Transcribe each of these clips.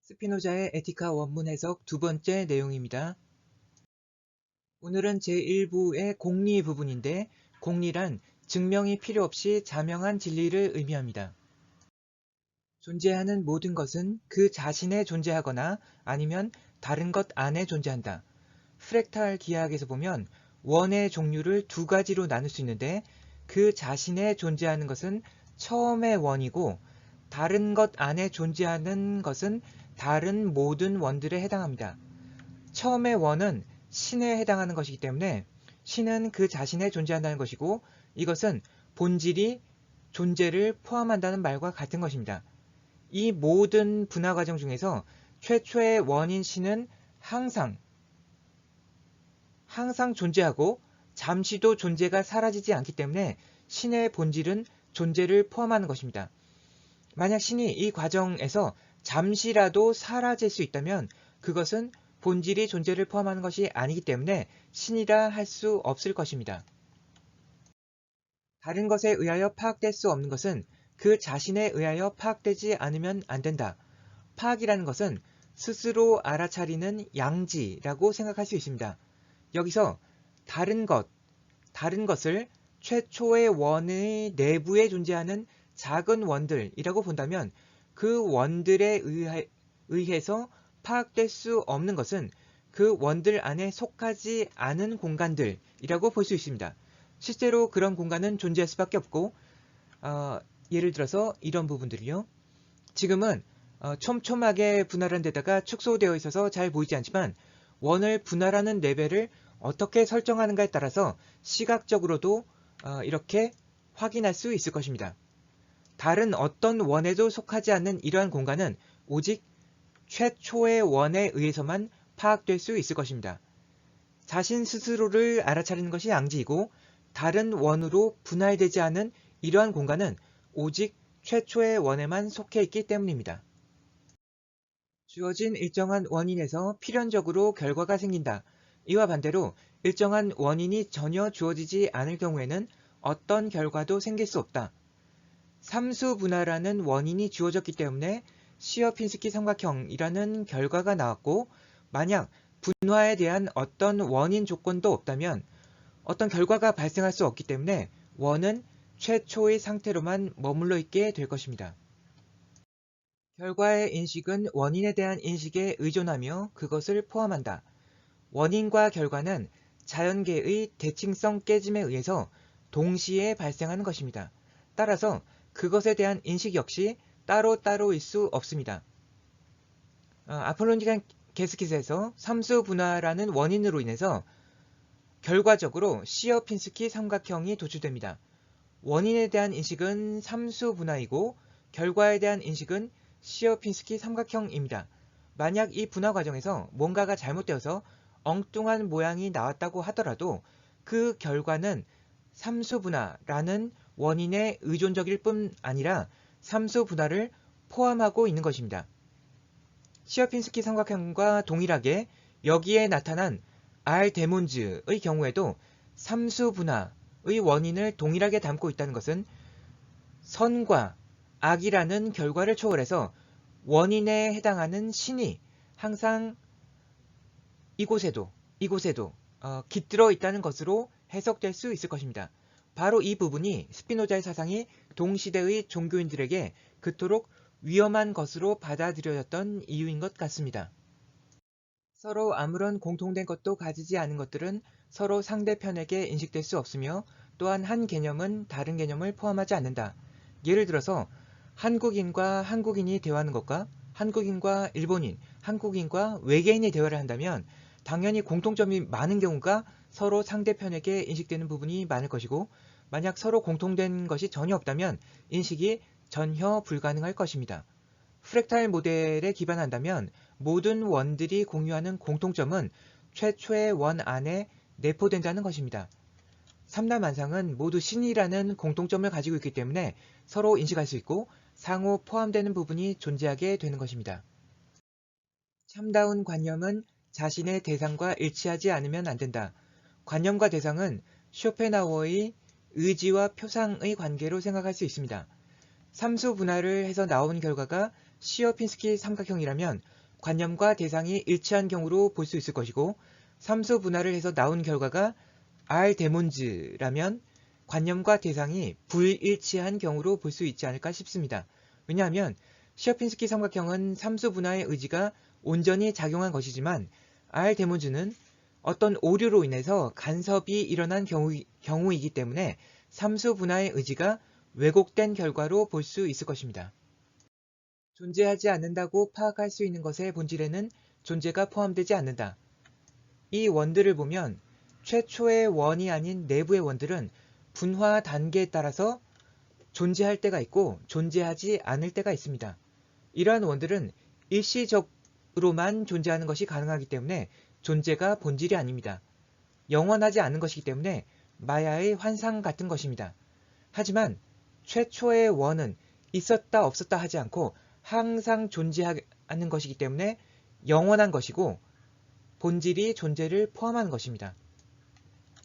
스피노자의 에티카 원문 해석 두 번째 내용입니다. 오늘은 제1부의 공리 부분인데, 공리란 증명이 필요 없이 자명한 진리를 의미합니다. 존재하는 모든 것은 그 자신에 존재하거나 아니면 다른 것 안에 존재한다. 프랙탈 기하학에서 보면 원의 종류를 두 가지로 나눌 수 있는데, 그 자신에 존재하는 것은 처음의 원이고 다른 것 안에 존재하는 것은 다른 모든 원들에 해당합니다. 처음의 원은 신에 해당하는 것이기 때문에 신은 그 자신에 존재한다는 것이고, 이것은 본질이 존재를 포함한다는 말과 같은 것입니다. 이 모든 분화 과정 중에서 최초의 원인 신은 항상 존재하고 잠시도 존재가 사라지지 않기 때문에 신의 본질은 존재를 포함하는 것입니다. 만약 신이 이 과정에서 잠시라도 사라질 수 있다면 그것은 본질이 존재를 포함하는 것이 아니기 때문에 신이라 할 수 없을 것입니다. 다른 것에 의하여 파악될 수 없는 것은 그 자신에 의하여 파악되지 않으면 안 된다. 파악이라는 것은 스스로 알아차리는 양지라고 생각할 수 있습니다. 여기서 다른 것을 최초의 원의 내부에 존재하는 작은 원들이라고 본다면 그 원들에 의해서 파악될 수 없는 것은 그 원들 안에 속하지 않은 공간들이라고 볼 수 있습니다. 실제로 그런 공간은 존재할 수밖에 없고, 예를 들어서 이런 부분들이요. 지금은 촘촘하게 분할한 데다가 축소되어 있어서 잘 보이지 않지만 원을 분할하는 레벨을 어떻게 설정하는가에 따라서 시각적으로도 이렇게 확인할 수 있을 것입니다. 다른 어떤 원에도 속하지 않는 이러한 공간은 오직 최초의 원에 의해서만 파악될 수 있을 것입니다. 자신 스스로를 알아차리는 것이 양지이고, 다른 원으로 분할되지 않은 이러한 공간은 오직 최초의 원에만 속해 있기 때문입니다. 주어진 일정한 원인에서 필연적으로 결과가 생긴다. 이와 반대로 일정한 원인이 전혀 주어지지 않을 경우에는 어떤 결과도 생길 수 없다. 삼수분화라는 원인이 주어졌기 때문에 시어핀스키 삼각형이라는 결과가 나왔고, 만약 분화에 대한 어떤 원인 조건도 없다면 어떤 결과가 발생할 수 없기 때문에 원은 최초의 상태로만 머물러 있게 될 것입니다. 결과의 인식은 원인에 대한 인식에 의존하며 그것을 포함한다. 원인과 결과는 자연계의 대칭성 깨짐에 의해서 동시에 발생하는 것입니다. 따라서 그것에 대한 인식 역시 따로따로일 수 없습니다. 아폴로니칸 게스킷에서 삼수분화라는 원인으로 인해서 결과적으로 시어핀스키 삼각형이 도출됩니다. 원인에 대한 인식은 삼수분화이고 결과에 대한 인식은 시어핀스키 삼각형입니다. 만약 이 분화 과정에서 뭔가가 잘못되어서 엉뚱한 모양이 나왔다고 하더라도 그 결과는 삼수분화라는 원인에 의존적일 뿐 아니라 삼수분화를 포함하고 있는 것입니다. 시어핀스키 삼각형과 동일하게 여기에 나타난 알데몬즈의 경우에도 삼수분화의 원인을 동일하게 담고 있다는 것은 선과 악이라는 결과를 초월해서 원인에 해당하는 신이 항상 이곳에도 깃들어 있다는 것으로 해석될 수 있을 것입니다. 바로 이 부분이 스피노자의 사상이 동시대의 종교인들에게 그토록 위험한 것으로 받아들여졌던 이유인 것 같습니다. 서로 아무런 공통된 것도 가지지 않은 것들은 서로 상대편에게 인식될 수 없으며, 또한 한 개념은 다른 개념을 포함하지 않는다. 예를 들어서 한국인과 한국인이 대화하는 것과 한국인과 일본인, 한국인과 외계인이 대화를 한다면 당연히 공통점이 많은 경우가 서로 상대편에게 인식되는 부분이 많을 것이고, 만약 서로 공통된 것이 전혀 없다면 인식이 전혀 불가능할 것입니다. 프랙탈 모델에 기반한다면 모든 원들이 공유하는 공통점은 최초의 원 안에 내포된다는 것입니다. 삼라만상은 모두 신이라는 공통점을 가지고 있기 때문에 서로 인식할 수 있고 상호 포함되는 부분이 존재하게 되는 것입니다. 참다운 관념은 자신의 대상과 일치하지 않으면 안 된다. 관념과 대상은 쇼펜하우어의 의지와 표상의 관계로 생각할 수 있습니다. 삼수 분할을 해서 나온 결과가 시어핀스키 삼각형이라면 관념과 대상이 일치한 경우로 볼 수 있을 것이고, 삼수 분할을 해서 나온 결과가 알데몬즈라면 관념과 대상이 불일치한 경우로 볼 수 있지 않을까 싶습니다. 왜냐하면 시어핀스키 삼각형은 삼수 분할의 의지가 온전히 작용한 것이지만 알데몬즈는 어떤 오류로 인해서 간섭이 일어난 경우이기 때문에 삼수 분할의 의지가 왜곡된 결과로 볼 수 있을 것입니다. 존재하지 않는다고 파악할 수 있는 것의 본질에는 존재가 포함되지 않는다. 이 원들을 보면 최초의 원이 아닌 내부의 원들은 분화 단계에 따라서 존재할 때가 있고 존재하지 않을 때가 있습니다. 이러한 원들은 일시적으로만 존재하는 것이 가능하기 때문에 존재가 본질이 아닙니다. 영원하지 않은 것이기 때문에 마야의 환상 같은 것입니다. 하지만 최초의 원은 있었다 없었다 하지 않고 항상 존재하는 것이기 때문에 영원한 것이고 본질이 존재를 포함하는 것입니다.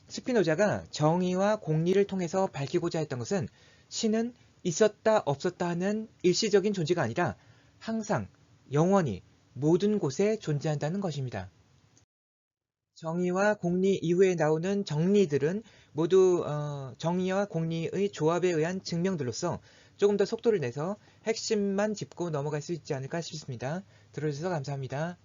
스피노자가 정의와 공리를 통해서 밝히고자 했던 것은 신은 있었다 없었다 하는 일시적인 존재가 아니라 항상 영원히 모든 곳에 존재한다는 것입니다. 정의와 공리 이후에 나오는 정리들은 모두 정의와 공리의 조합에 의한 증명들로서 조금 더 속도를 내서 핵심만 짚고 넘어갈 수 있지 않을까 싶습니다. 들어주셔서 감사합니다.